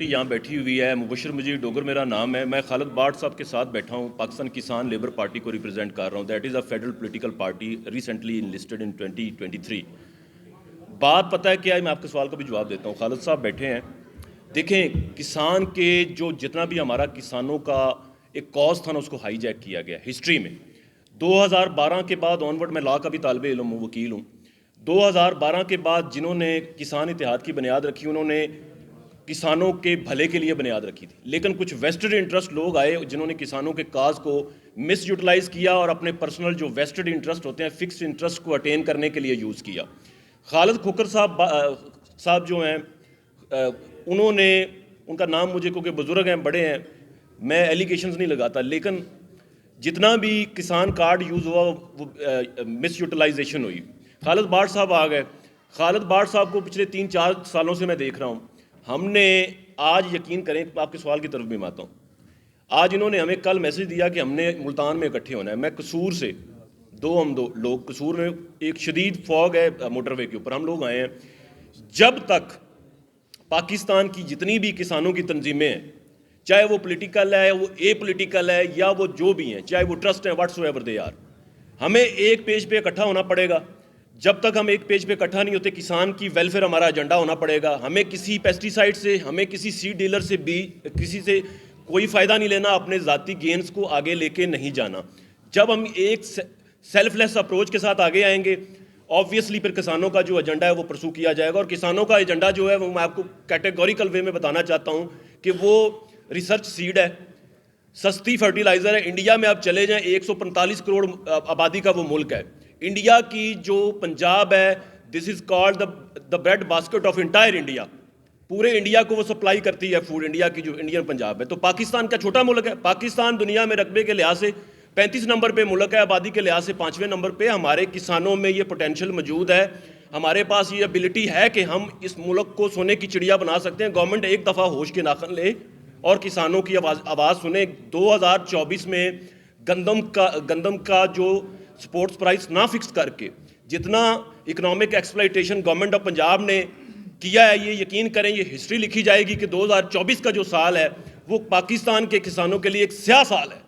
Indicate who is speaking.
Speaker 1: یہاں بیٹھی ہوئی ہے. مبشر مجید ڈوگر میرا نام ہے. میں خالد باٹ صاحب کے ساتھ بیٹھا ہوں. پاکستان کسان لیبر پارٹی کو ریپرزینٹ کر رہا ہوں. That is a federal political party recently enlisted in 2023. بات پتہ ہے کیا ہے؟ میں آپ کے سوال کا بھی جواب دیتا ہوں. خالد صاحب بیٹھے ہیں. دیکھیں, کسان کے جو جتنا بھی ہمارا کسانوں کا ایک کاز تھا نا, اس کو ہائی جیک کیا گیا ہسٹری میں. 2012 کے بعد آنورڈ, میں لا کا بھی طالب علم ہوں, وکیل ہوں. 2012 کے بعد جنہوں نے کسان اتحاد کی بنیاد رکھی, انہوں نے کسانوں کے بھلے کے لیے بنیاد رکھی تھی. لیکن کچھ ویسٹڈ انٹرسٹ لوگ آئے جنہوں نے کسانوں کے کاز کو مس یوٹیلائز کیا اور اپنے پرسنل جو ویسٹڈ انٹرسٹ ہوتے ہیں, فکسڈ انٹرسٹ کو اٹین کرنے کے لیے یوز کیا. خالد کھوکھر صاحب جو ہیں, انہوں نے, ان کا نام مجھے کیونکہ بزرگ ہیں, بڑے ہیں, میں ایلیگیشنز نہیں لگاتا, لیکن جتنا بھی کسان کارڈ یوز ہوا وہ مس یوٹیلائزیشن ہوئی. خالد باٹ صاحب آ گئے. خالد باٹ صاحب کو پچھلے 3-4 سالوں سے میں دیکھ رہا ہوں. ہم نے آج, یقین کریں, آپ کے سوال کی طرف بھی میں آتا ہوں, آج انہوں نے ہمیں کل میسج دیا کہ ہم نے ملتان میں اکٹھے ہونا ہے. میں قصور سے ہم دو لوگ قصور میں, ایک شدید فوگ ہے موٹر وے کے اوپر, ہم لوگ آئے ہیں. جب تک پاکستان کی جتنی بھی کسانوں کی تنظیمیں ہیں, چاہے وہ پولیٹیکل ہے, وہ اے پولیٹیکل ہے, یا وہ جو بھی ہیں, چاہے وہ ٹرسٹ ہیں, واٹس ایور دے آر, ہمیں ایک پیج پہ اکٹھا ہونا پڑے گا. جب تک ہم ایک پیج پہ اکٹھا نہیں ہوتے, کسان کی ویلفیئر ہمارا ایجنڈا ہونا پڑے گا. ہمیں کسی پیسٹی سائڈ سے, ہمیں کسی سیڈ ڈیلر سے بھی, کسی سے کوئی فائدہ نہیں لینا, اپنے ذاتی گینز کو آگے لے کے نہیں جانا. جب ہم ایک سیلف لیس اپروچ کے ساتھ آگے آئیں گے, آبویسلی پھر کسانوں کا جو ایجنڈا ہے وہ پرسو کیا جائے گا. اور کسانوں کا ایجنڈا جو ہے وہ میں آپ کو کیٹیگوریکل وے میں بتانا چاہتا ہوں کہ وہ ریسرچ سیڈ ہے, سستی فرٹیلائزر ہے. انڈیا میں آپ چلے جائیں, 145 کروڑ آبادی کا وہ ملک ہے. انڈیا کی جو پنجاب ہے, this is called the bread basket of entire India. پورے انڈیا کو وہ سپلائی کرتی ہے فوڈ, انڈیا کی جو انڈین پنجاب ہے. تو پاکستان کا چھوٹا ملک ہے. پاکستان دنیا میں رقبے کے لحاظ سے 35 نمبر پہ ملک ہے, آبادی کے لحاظ سے 5ویں نمبر پہ. ہمارے کسانوں میں یہ پوٹینشیل موجود ہے, ہمارے پاس یہ ایبلٹی ہے کہ ہم اس ملک کو سونے کی چڑیا بنا سکتے ہیں. گورنمنٹ ایک دفعہ ہوش کے ناخن لے اور کسانوں کی آواز سنیں. 2024 میں گندم کا جو سپورٹس پرائس نہ فکس کر کے جتنا economic exploitation government of Punjab نے کیا ہے, یہ یقین کریں یہ ہسٹری لکھی جائے گی کہ 2024 کا جو سال ہے وہ پاکستان کے کسانوں کے لیے ایک سیاہ سال ہے.